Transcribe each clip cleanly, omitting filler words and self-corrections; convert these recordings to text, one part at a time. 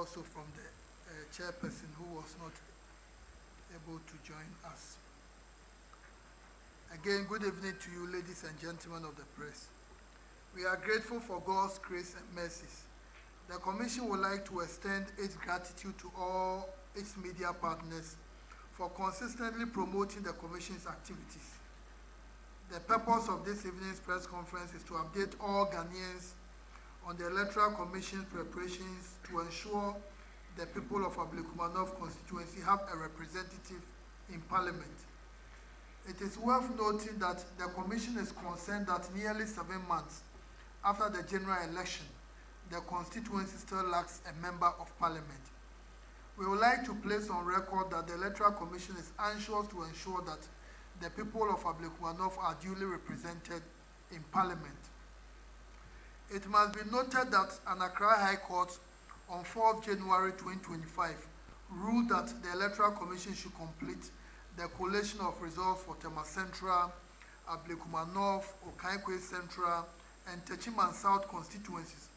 also from the chairperson who was not able to join us. Again, good evening to you, ladies and gentlemen of the press. We are grateful for God's grace and mercies. The Commission would like to extend its gratitude to all its media partners for consistently promoting the Commission's activities. The purpose of this evening's press conference is to update all Ghanaians on the Electoral Commission's preparations to ensure the people of Ablekuma North Constituency have a representative in Parliament. It is worth noting that the Commission is concerned that nearly 7 months after the general election, the constituency still lacks a member of Parliament. We would like to place on record that the Electoral Commission is anxious to ensure that the people of Ablekuma North are duly represented in Parliament. It must be noted that an Accra High Court on 4th January 2025 ruled that the Electoral Commission should complete the collation of results for Tema Central, Ablekuma North, Okaikwe Central, and Techiman South constituencies.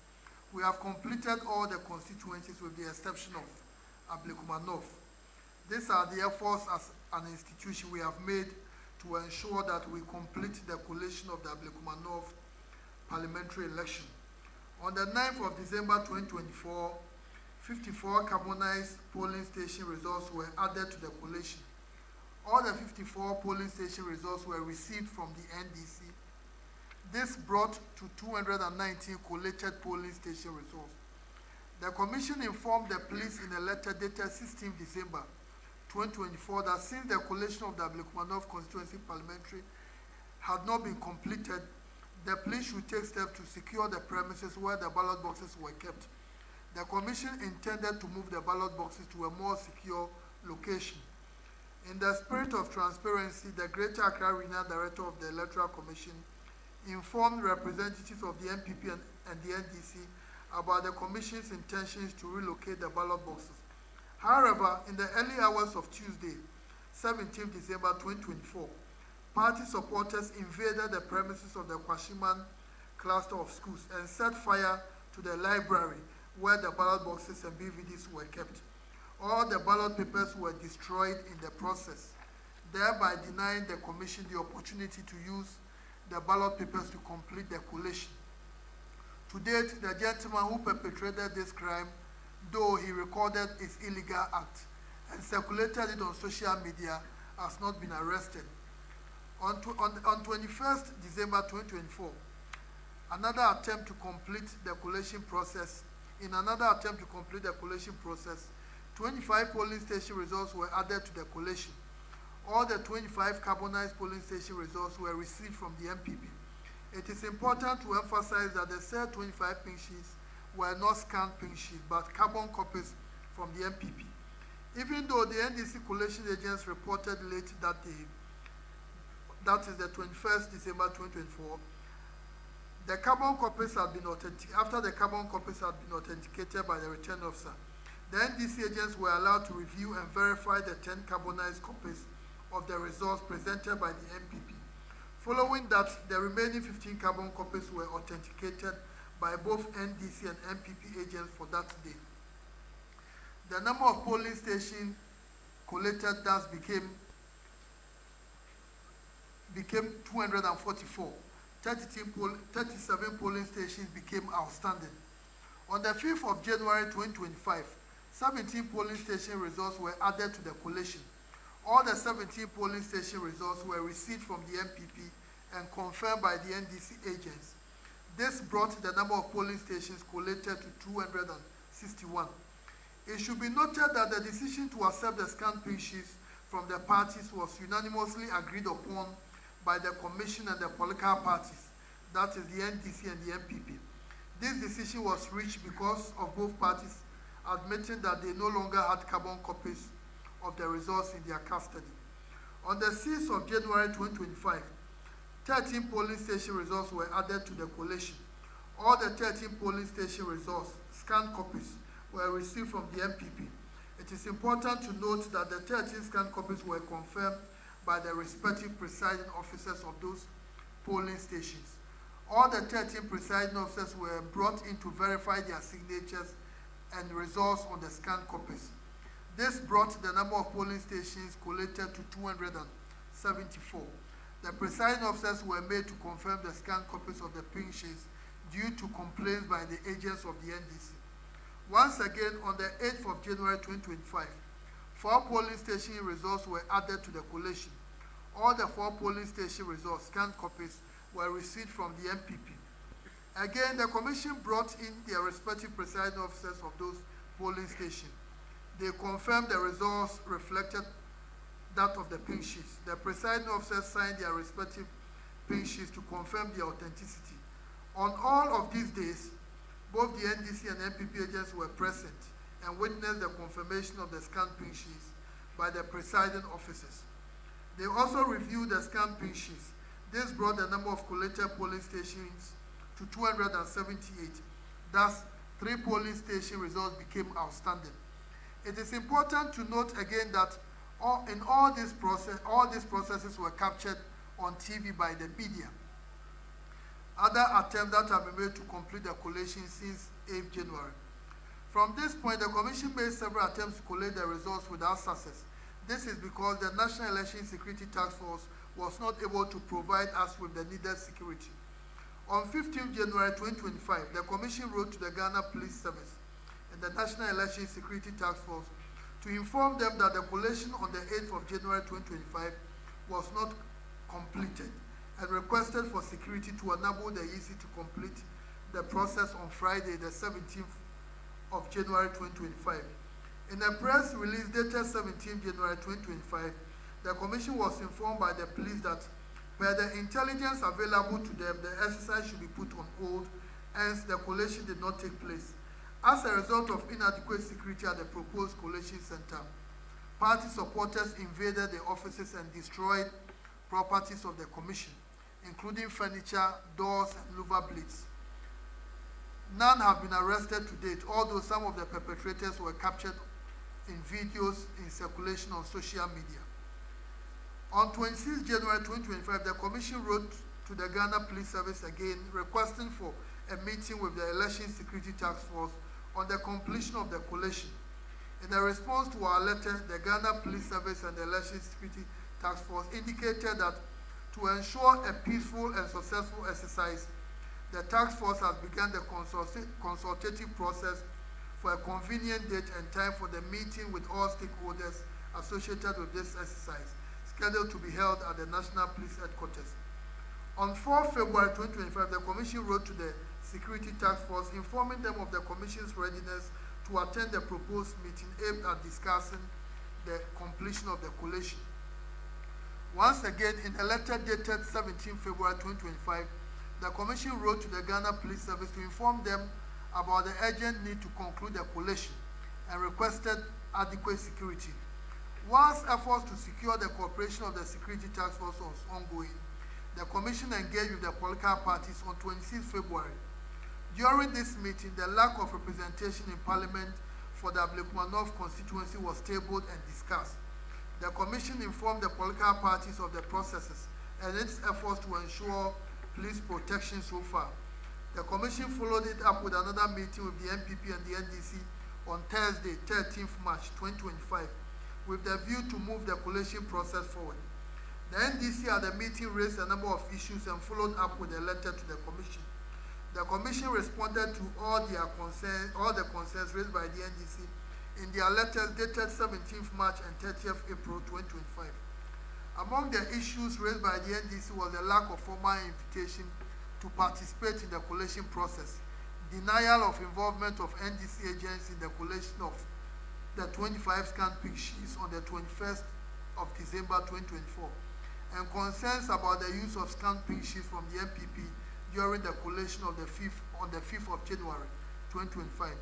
We have completed all the constituencies with the exception of Ablekuma North. These are the efforts as an institution we have made to ensure that we complete the collation of the Ablekuma North parliamentary election. On the 9th of December 2024, 54 carbonized polling station results were added to the collation. All the 54 polling station results were received from the NDC. This brought to 219 collated polling station results. The Commission informed the police in a letter dated 16 December 2024 that since the collation of the Ablekuma North Constituency parliamentary had not been completed, the police should take steps to secure the premises where the ballot boxes were kept. The Commission intended to move the ballot boxes to a more secure location. In the spirit of transparency, the Greater Accra Regional Director of the Electoral Commission informed representatives of the MPP and the NDC about the Commission's intentions to relocate the ballot boxes. However, in the early hours of Tuesday, 17 December 2024, party supporters invaded the premises of the Kwashiman cluster of schools and set fire to the library where the ballot boxes and BVDs were kept. All the ballot papers were destroyed in the process, thereby denying the Commission the opportunity to use the ballot papers to complete the collation. To date, the gentleman who perpetrated this crime, though he recorded its illegal act and circulated it on social media, has not been arrested. On 21st December 2024, another attempt to complete the collation process, 25 polling station results were added to the collation. All the 25 carbonized polling station results were received from the MPP. It is important to emphasize that the said 25 pink sheets were not scanned pink sheets, but carbon copies from the MPP. Even though the NDC collation agents reported late that day, that is the 21st December 2024, the carbon copies had been after the carbon copies had been authenticated by the return officer, the NDC agents were allowed to review and verify the 10 carbonized copies of the results presented by the MPP. Following that, the remaining 15 carbon copies were authenticated by both NDC and MPP agents for that day. The number of polling stations collated thus became 244. 37 polling stations became outstanding. On the 5th of January 2025, 17 polling station results were added to the collation. All the 17 polling station results were received from the MPP and confirmed by the NDC agents. This brought the number of polling stations collated to 261. It should be noted that the decision to accept the scanned pink sheets from the parties was unanimously agreed upon by the Commission and the political parties, that is the NDC and the MPP. This decision was reached because of both parties admitting that they no longer had carbon copies of the results in their custody. On the 6th of January 2025, 13 polling station results were added to the collation. All the 13 polling station results, scanned copies, were received from the MPP. It is important to note that the 13 scanned copies were confirmed by the respective presiding officers of those polling stations. All the 13 presiding officers were brought in to verify their signatures and results on the scanned copies. This brought the number of polling stations collated to 274. The presiding officers were made to confirm the scanned copies of the pink sheets due to complaints by the agents of the NDC. Once again, on the 8th of January 2025, 4 polling station results were added to the collation. All the 4 polling station results, scanned copies, were received from the MPP. Again, the Commission brought in their respective presiding officers of those polling stations. They confirmed the results reflected that of the pink sheets. The presiding officers signed their respective pink sheets to confirm their authenticity. On all of these days, both the NDC and MPP agents were present and witnessed the confirmation of the scanned pink sheets by the presiding officers. They also reviewed the scanned pink sheets. This brought the number of collated polling stations to 278. Thus, 3 polling station results became outstanding. It is important to note again that in all these processes were captured on TV by the media. Other attempts that have been made to complete the collation since 8th January. From this point, the Commission made several attempts to collate the results without success. This is because the National Election Security Task Force was not able to provide us with the needed security. On 15th January 2025, the Commission wrote to the Ghana Police Service and the National Election Security Task Force to inform them that the collation on the 8th of January 2025 was not completed and requested for security to enable the EC to complete the process on Friday, the 17th of January 2025. In a press release dated 17th January 2025, the Commission was informed by the police that per the intelligence available to them, the exercise should be put on hold, hence the collation did not take place. As a result of inadequate security at the proposed collation center, party supporters invaded the offices and destroyed properties of the Commission, including furniture, doors, and louver blades. None have been arrested to date, although some of the perpetrators were captured in videos in circulation on social media. On 26 January 2025, the Commission wrote to the Ghana Police Service again, requesting for a meeting with the Election Security Task Force on the completion of the collation. In a response to our letter, the Ghana Police Service and the Election Security Task Force indicated that to ensure a peaceful and successful exercise, the task force has begun the consultative process for a convenient date and time for the meeting with all stakeholders associated with this exercise, scheduled to be held at the National Police Headquarters. On 4 February 2025, the Commission wrote to the Security Task Force informing them of the Commission's readiness to attend the proposed meeting aimed at discussing the completion of the collation. Once again, in a letter dated 17 February 2025, the Commission wrote to the Ghana Police Service to inform them about the urgent need to conclude the collation and requested adequate security. Whilst efforts to secure the cooperation of the Security Task Force was ongoing, the Commission engaged with the political parties on 26 February. During this meeting, the lack of representation in Parliament for the Ablekuma North Constituency was tabled and discussed. The Commission informed the political parties of the processes and its efforts to ensure police protection so far. The Commission followed it up with another meeting with the MPP and the NDC on Thursday, 13th March 2025, with the view to move the collation process forward. The NDC at the meeting raised a number of issues and followed up with a letter to the Commission. The Commission responded to all the concerns raised by the NDC in their letters dated 17th March and 30th April 2025. Among the issues raised by the NDC was the lack of formal invitation to participate in the collation process, denial of involvement of NDC agents in the collation of the 25 scanned pink sheets on the 21st of December 2024, and concerns about the use of scanned pink sheets from the MPP during the collation of on the 5th of January 2025.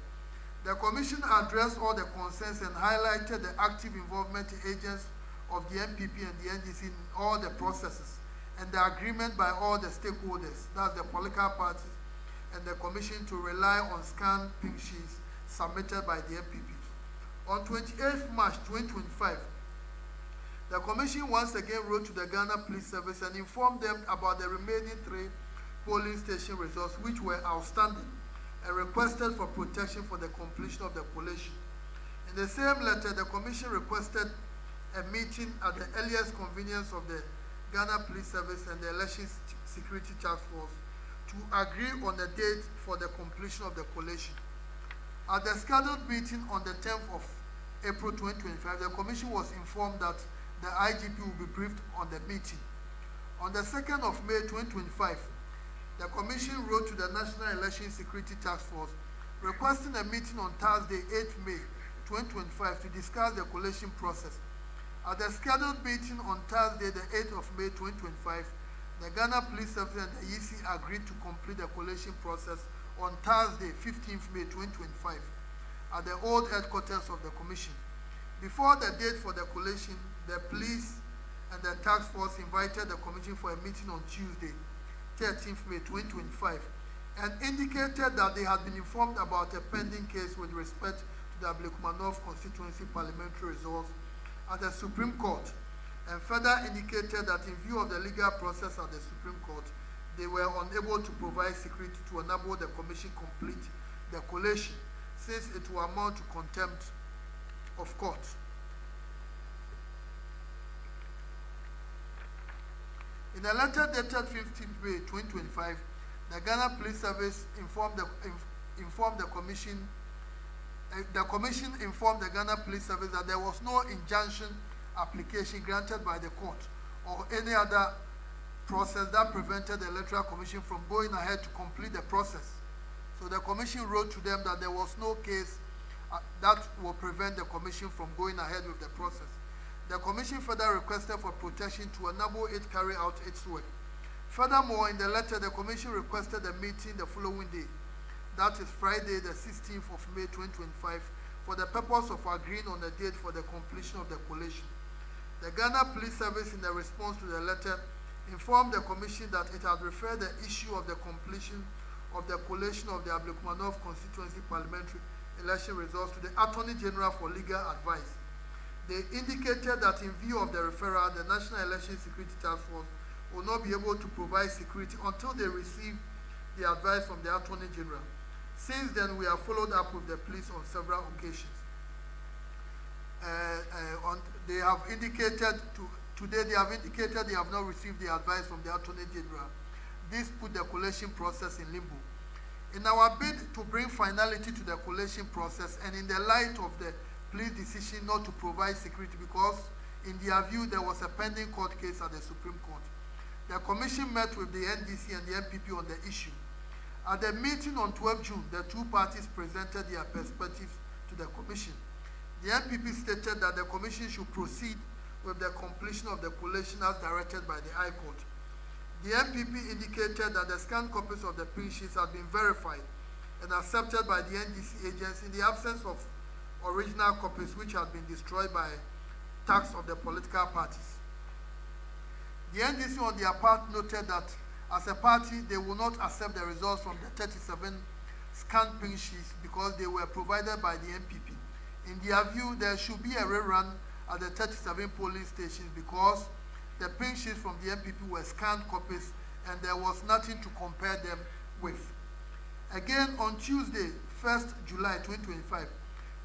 The Commission addressed all the concerns and highlighted the active involvement of agents of the MPP and the NDC in all the processes and the agreement by all the stakeholders, that's the political parties, and the Commission to rely on scanned pink sheets submitted by the MPP. On 28th March 2025, the Commission once again wrote to the Ghana Police Service and informed them about the remaining 3 polling station results which were outstanding and requested for protection for the completion of the collation. In the same letter, the Commission requested a meeting at the earliest convenience of the Ghana Police Service and the Election Security Task Force to agree on a date for the completion of the collation. At the scheduled meeting on the 10th of April 2025, the Commission was informed that the IGP will be briefed on the meeting. On the 2nd of May 2025, the Commission wrote to the National Election Security Task Force requesting a meeting on Thursday, 8th May 2025 to discuss the collation process. At the scheduled meeting on Thursday, the 8th of May 2025, the Ghana Police Service and the EC agreed to complete the collation process on Thursday, 15th May 2025, at the old headquarters of the Commission. Before the date for the collation, the police and the task force invited the Commission for a meeting on Tuesday, 13th May 2025, and indicated that they had been informed about a pending case with respect to the Ablekuma North Constituency parliamentary results at the Supreme Court, and further indicated that in view of the legal process at the Supreme Court, they were unable to provide security to enable the Commission complete the collation, since it will amount to contempt of court. In a letter dated 15th May 2025, the Ghana Police Service informed the Commission. The Commission informed the Ghana Police Service that there was no injunction application granted by the court or any other process that prevented the Electoral Commission from going ahead to complete the process. So the Commission wrote to them that there was no case that will prevent the Commission from going ahead with the process. The Commission further requested for protection to enable it carry out its work. Furthermore, in the letter, the Commission requested a meeting the following day, that is Friday, the 16th of May 2025, for the purpose of agreeing on a date for the completion of the collation. The Ghana Police Service, in the response to the letter, informed the Commission that it had referred the issue of the completion of the collation of the Ablekuma North Constituency parliamentary election results to the Attorney General for legal advice. They indicated that in view of the referral, the National Election Security Task Force will not be able to provide security until they receive the advice from the Attorney General. Since then, we have followed up with the police on several occasions. They have indicated today they have indicated they have not received the advice from the Attorney General. This put the collation process in limbo. In our bid to bring finality to the collation process, and in the light of the police decision not to provide security because, in their view, there was a pending court case at the Supreme Court, the Commission met with the NDC and the MPP on the issue. At the meeting on 12 June, the two parties presented their perspectives to the Commission. The MPP stated that the Commission should proceed with the completion of the collation as directed by the High Court. The MPP indicated that the scanned copies of the pin sheets had been verified and accepted by the NDC agents in the absence of original copies which had been destroyed by tax of the political parties. The NDC on their part noted that as a party, they will not accept the results from the 37 scanned pin sheets because they were provided by the MPP. In their view, there should be a rerun at the 37 polling stations because the pin sheets from the MPP were scanned copies and there was nothing to compare them with. Again, on Tuesday, 1st July 2025,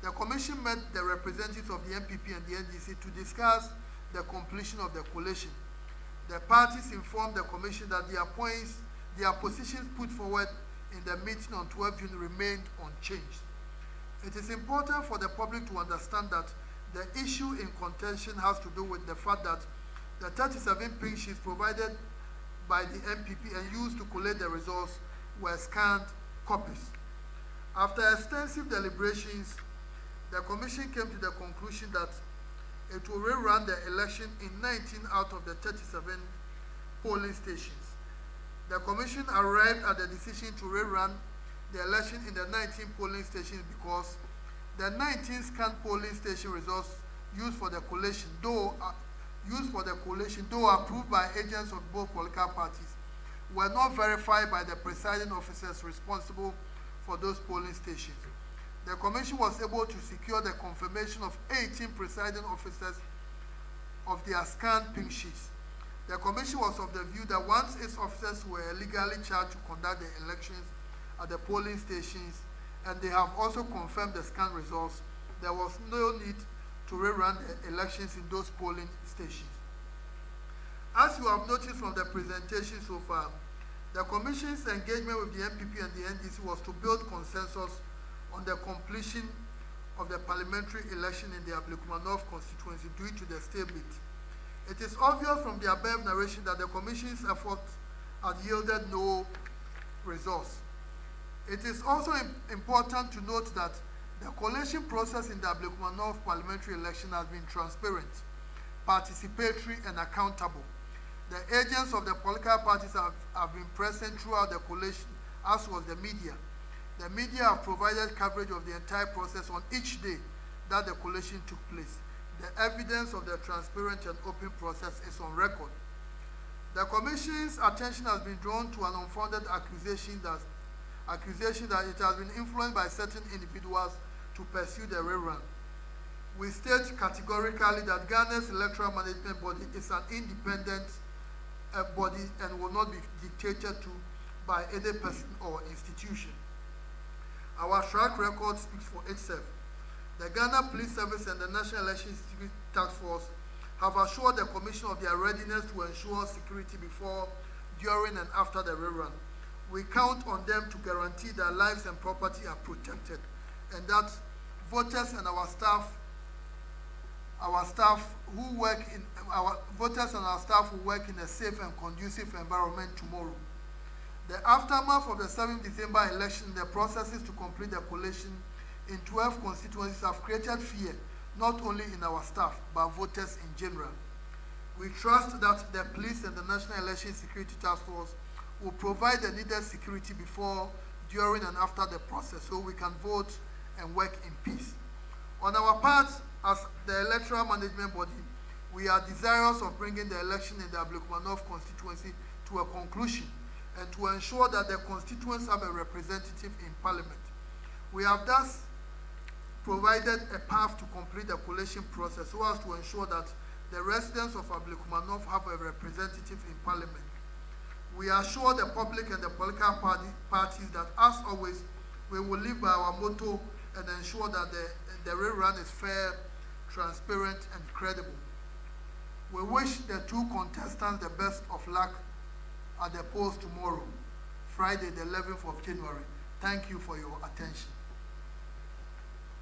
the Commission met the representatives of the MPP and the NDC to discuss the completion of the collation. The parties informed the Commission that their positions put forward in the meeting on 12 June remained unchanged. It is important for the public to understand that the issue in contention has to do with the fact that the 37 pin sheets provided by the MPP and used to collate the results were scanned copies. After extensive deliberations, the Commission came to the conclusion that it will rerun the election in 19 out of the 37 polling stations. The Commission arrived at the decision to rerun the election in the 19 polling stations because the 19 scanned polling station results used for the collation, though approved by agents of both political parties, were not verified by the presiding officers responsible for those polling stations. The Commission was able to secure the confirmation of 18 presiding officers of their scanned pin sheets. The Commission was of the view that once its officers were legally charged to conduct the elections at the polling stations, and they have also confirmed the scan results. There was no need to rerun the elections in those polling stations. As you have noticed from the presentation so far, the Commission's engagement with the NPP and the NDC was to build consensus on the completion of the parliamentary election in the Ablekuma North Constituency due to the stalemate. It is obvious from the above narration that the Commission's efforts had yielded no results. It is also important to note that the collation process in the Ablekuma North parliamentary election has been transparent, participatory, and accountable. The agents of the political parties have been present throughout the collation, as was the media. The media have provided coverage of the entire process on each day that the collation took place. The evidence of the transparent and open process is on record. The Commission's attention has been drawn to an unfounded accusation that it has been influenced by certain individuals to pursue the rerun. We state categorically that Ghana's electoral management body is an independent body and will not be dictated to by any person or institution. Our track record speaks for itself. The Ghana Police Service and the National Election Security Task Force have assured the Commission of their readiness to ensure security before, during, and after the rerun. We count on them to guarantee that lives and property are protected, and that voters and our staff who work in a safe and conducive environment tomorrow. The aftermath of the 7th December election, the processes to complete the collation in 12 constituencies have created fear, not only in our staff, but voters in general. We trust that the police and the National Election Security Task Force will provide the needed security before, during, and after the process so we can vote and work in peace. On our part, as the electoral management body, we are desirous of bringing the election in the Ablekuma North constituency to a conclusion and to ensure that the constituents have a representative in Parliament. We have thus provided a path to complete the collation process so as to ensure that the residents of Ablekuma North have a representative in Parliament. We assure the public and the political parties that, as always, we will live by our motto and ensure that the rerun is fair, transparent, and credible. We wish the two contestants the best of luck at the polls tomorrow, Friday, the 11th of January. Thank you for your attention.